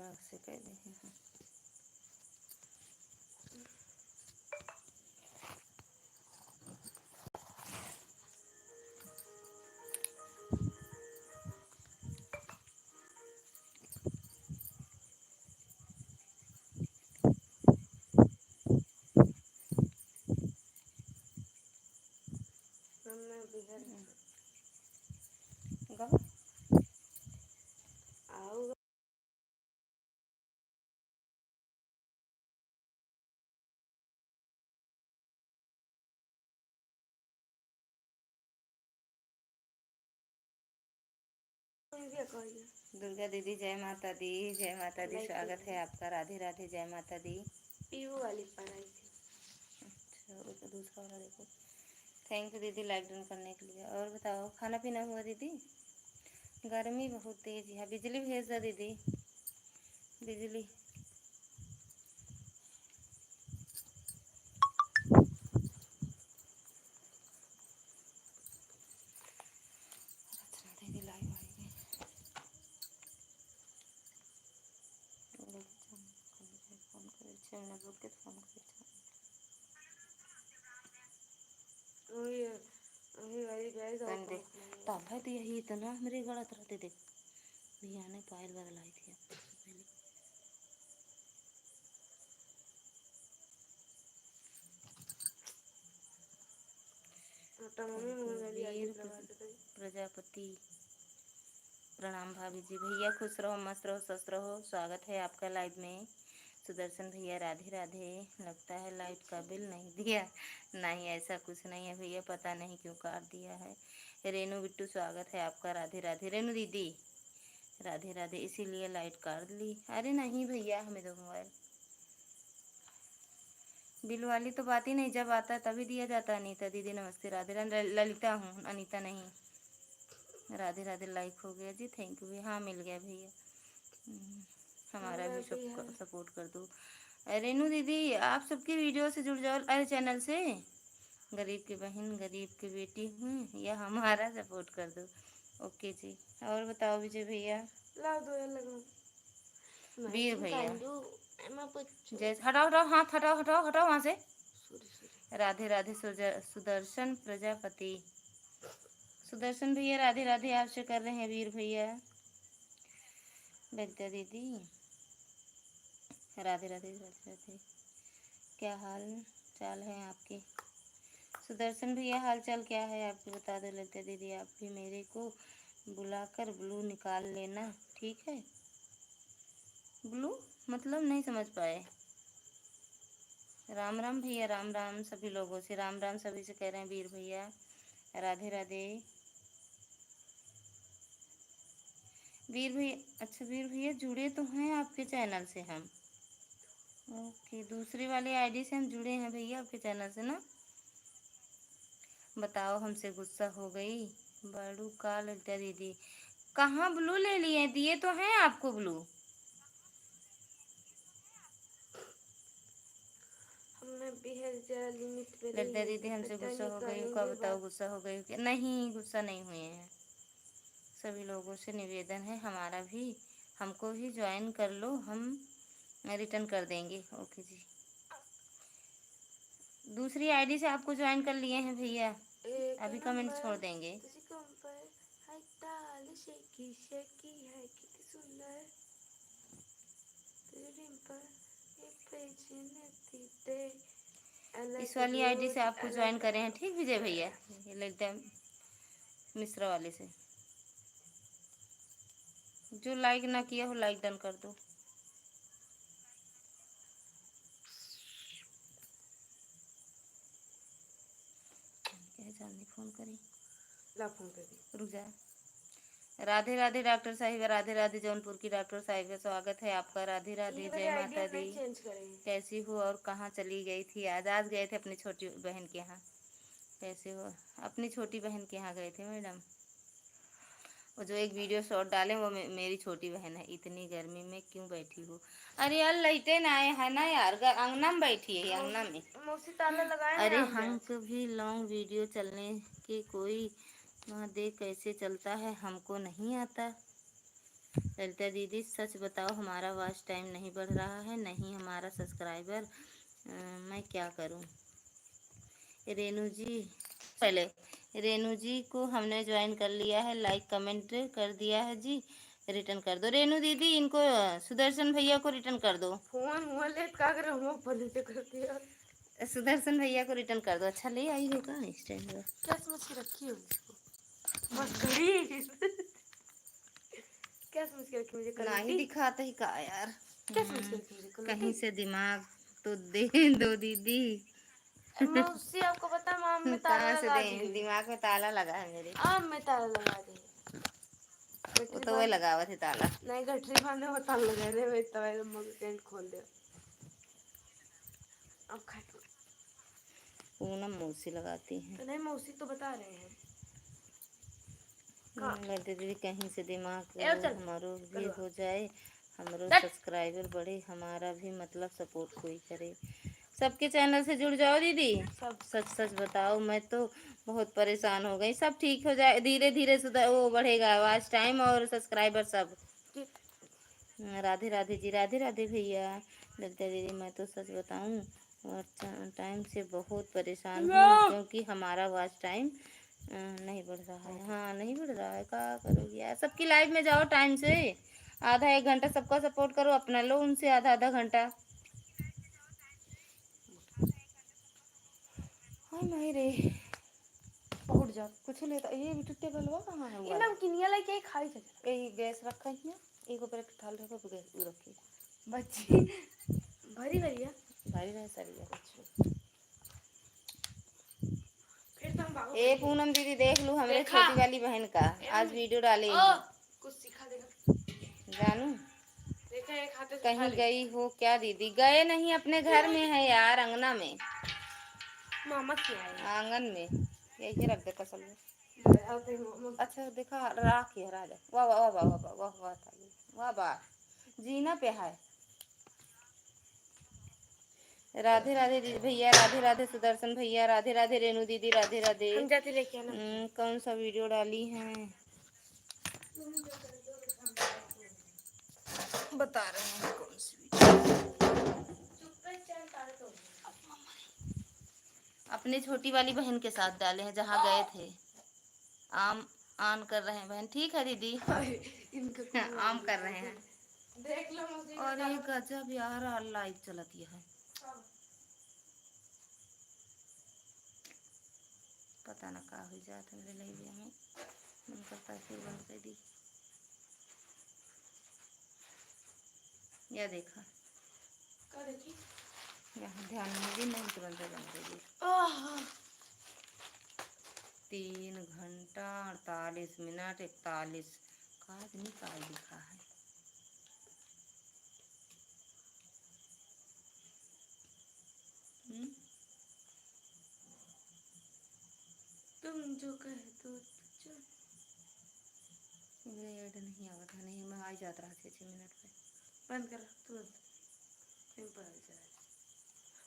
बड़ा से कह दी है। दुर्गा दीदी जय माता दी, जय माता दी। स्वागत है आपका। राधे राधे, जय माता दी। पीयू वाली पढ़ाई थी। अच्छा, वो तो दूसरा वाला देखो। थैंक यू दीदी लाइक डन करने के लिए। और बताओ खाना पीना हुआ दीदी? गर्मी बहुत तेज है। बिजली भेज दो दीदी, बिजली। दीदी लाइव आएगी। फोन करे 6 मिनट रुक के फोन करे। तब तो यही इतना मेरे गलत रहते। देख भैया ने पायल बदलाई थी पहले। वीर प्रजापति प्रणाम भाभी जी। भैया खुश रहो, मस्त रहो, स्वस्थ रहो। स्वागत है आपका लाइव में। सुदर्शन भैया राधे राधे। लगता है लाइट का बिल नहीं दिया। नहीं, ऐसा कुछ नहीं है भैया, पता नहीं क्यों काट दिया है। रेनू बिट्टू स्वागत है आपका। राधे राधे रेनू दीदी, राधे राधे। इसीलिए लाइट काट ली। अरे नहीं भैया, हमें दो मोबाइल। बिल वाली तो बात ही नहीं, जब आता है तभी दिया जाता है। अनीता दीदी नमस्ते। राधे राधे। ललिता हूँ, अनीता नहीं। राधे राधे। लाइक हो गया जी, थैंक यू। हाँ मिल गया भैया। हमारा भी सब सपोर्ट कर दो। रेनू दीदी आप सबकी वीडियो से जुड़ जाओ। अरे चैनल से गरीब की बहन, गरीब की बेटी हूँ, या हमारा सपोर्ट कर दो। ओके जी। और बताओ विजय भैया। वीर भैया जय। हटाओ हटाओ हाथ, हटाओ हटाओ हटाओ वहाँ से। राधे राधे सुदर्शन प्रजापति। सुदर्शन भैया राधे राधे आपसे कर रहे हैं। वीर भैया, ललिता दीदी राधे राधे राधे राधे। क्या हाल चाल है आपके? सुदर्शन भैया हाल चाल क्या है आपके बता दो। ललिता दीदी आप भी मेरे को बुलाकर ब्लू निकाल लेना, ठीक है? ब्लू मतलब नहीं समझ पाए। राम राम भैया, राम राम सभी लोगों से। राम राम सभी से कह रहे हैं वीर भैया। राधे राधे वीर भैया। अच्छा वीर भैया जुड़े तो हैं आपके चैनल से हम। ओके, दूसरी वाली आईडी से हम जुड़े हैं भैया आपके चैनल से ना। बताओ हमसे गुस्सा हो गई बड़ू का। ललिता दीदी कहाँ ब्लू ले लिए? दिए तो हैं आपको ब्लू। ललिता दीदी हमसे गुस्सा हो गई का बताओ। गुस्सा हो गई क्या? नहीं, गुस्सा नहीं हुए हैं। सभी लोगों से निवेदन है हमारा भी, हमको भी ज्वाइन कर लो, हम रिटर्न कर देंगे। ओके जी। दूसरी आईडी से आपको ज्वाइन कर लिए हैं भैया, अभी कमेंट छोड़ देंगे। इस वाली आईडी से आपको ज्वाइन करें हैं, ठीक विजय भैया? ललिता मिश्रा वाले से। जो लाइक ना किया हो लाइक डन कर दो। फोन करी ला, फोन करी रुक जा। राधे राधे डॉक्टर साहिबा। राधे राधे जौनपुर की डॉक्टर साहिबा, स्वागत है आपका। राधे राधे, जय माता दी। कैसी हो और कहाँ चली गई थी? आज गए थे अपनी छोटी बहन के यहाँ। कैसे हो? अपनी छोटी बहन के यहाँ गए थे मैडम। वो जो एक वीडियो शॉट डाले वो मेरी छोटी बहन है। इतनी गर्मी में क्यों बैठी हो? अरे यार लाइटे ना आए है ना यार, अंगना में बैठी है, अंगना में। ताला लगाए। अरे हम कभी लॉन्ग वीडियो चलने के कोई वहाँ देख कैसे चलता है, हमको नहीं आता। ललिता दीदी सच बताओ, हमारा वॉच टाइम नहीं बढ़ रहा है, नहीं हमारा सब्सक्राइबर, मैं क्या करूं। रेनू जी, पहले रेनू जी को हमने ज्वाइन कर लिया है, लाइक कमेंट कर दिया है जी, रिटर्न कर दो रेनू दीदी, इनको सुदर्शन भैया को रिटर्न कर दो। फोन हुआ ले का करे हम फोन से कर दिया। सुदर्शन भैया को रिटर्न कर दो। अच्छा ले आई होगा इस टाइम पर। क्या समझ के रखी हो इसको? बस घड़ी क्या समझ के रखी मुझे? ना ही दिखाते ही का यार। क्या समझ के रखी मुझे? कहीं से दिमाग तो दे दो दीदी। मौसी आपको पता है आम में ताला कहाँ से लगा दे, दिए। दिमाग में ताला लगा है मेरे। आम में ताला लगा दिए। वो तो वही लगा हुआ थे ताला। नहीं गठरी बांधे वो ताला लगा रहे वे तवे मग टेंट खोल दे। अब खा पूनम मौसी लगाती हैं। तो नहीं मौसी तो बता रहे हैं। ललिता दीदी कहीं से दिमाग चल हमारो भी हो जाए, हमारो चल। सब्सक्राइबर बढ़े, हमारा भी मतलब सपोर्ट कोई करे। सबके चैनल से जुड़ जाओ दीदी। सब सच सच बताओ, मैं तो बहुत परेशान हो गई। सब ठीक हो जाए, धीरे धीरे सुधर, वो बढ़ेगा वॉच टाइम और सब्सक्राइबर सब। राधे राधे जी, राधे राधे भैया। ललिता दीदी मैं तो सच बताऊं, वॉच टाइम से बहुत परेशान हूँ, क्योंकि हमारा वॉच टाइम नहीं बढ़ रहा है। हाँ नहीं बढ़ रहा है, क्या करोगी यार। सबकी लाइव में जाओ टाइम से, आधा एक घंटा सबका सपोर्ट करो, अपना लो उनसे आधा आधा घंटा। हाँ नहीं रे, उठ जा कुछ लेता। ये बिटुट्टे गलवा कहाँ है? ये नमकीनिया लेके खाई चल। यही गैस रखा है, एक ऊपर एक थाल रखो, गैस वो रखी बच्ची भरी भरी है। भारी रहे सरिया बच्चों। फिर तो हम भागो ए पूनम दीदी देख लू हमरे देखा। छोटी वाली बहन का आज वीडियो डाले ओ कुछ सिखा देगा। जानू। देखा एक हाथ से कहीं गई हो क्या दीदी? गए नहीं, अपने घर में है यार, अंगना में, मामा की आए आंगन में। यही रख दे कसल में। मामा। अच्छा देखा राख है राजा। वाह वाह वाह वाह वाह वाह वाह वाह वाह, जीना पे है। राधे राधे दीदी भैया, राधे राधे सुदर्शन भैया, राधे राधे रेनू दीदी, राधे राधे। हम जाते लेके आना। कौन सा वीडियो डाली है बता रहे हैं, कौन सी अपने छोटी वाली बहन के साथ डाले हैं जहाँ गए थे। आम आन कर रहे हैं बहन। ठीक है दीदी। आम कर रहे हैं। देख लो और ये गजब यार लाइव चलती है, पता ना का हो जाता मेरे लाइव में। मन करता है फिर बंद कर दी। या देखा यहाँ ध्यान में भी नहीं, तुरंत बंद कर दी। 3 घंटा 48 मिनट 41 का आदमी का लिखा है। तुम जो कहे तो ऐड नहीं आवा था, नहीं मैं आ जाता रहा 6 मिनट पे। बंद कर तुरंत।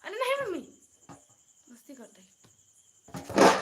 अरे नहीं मम्मी मस्ती करते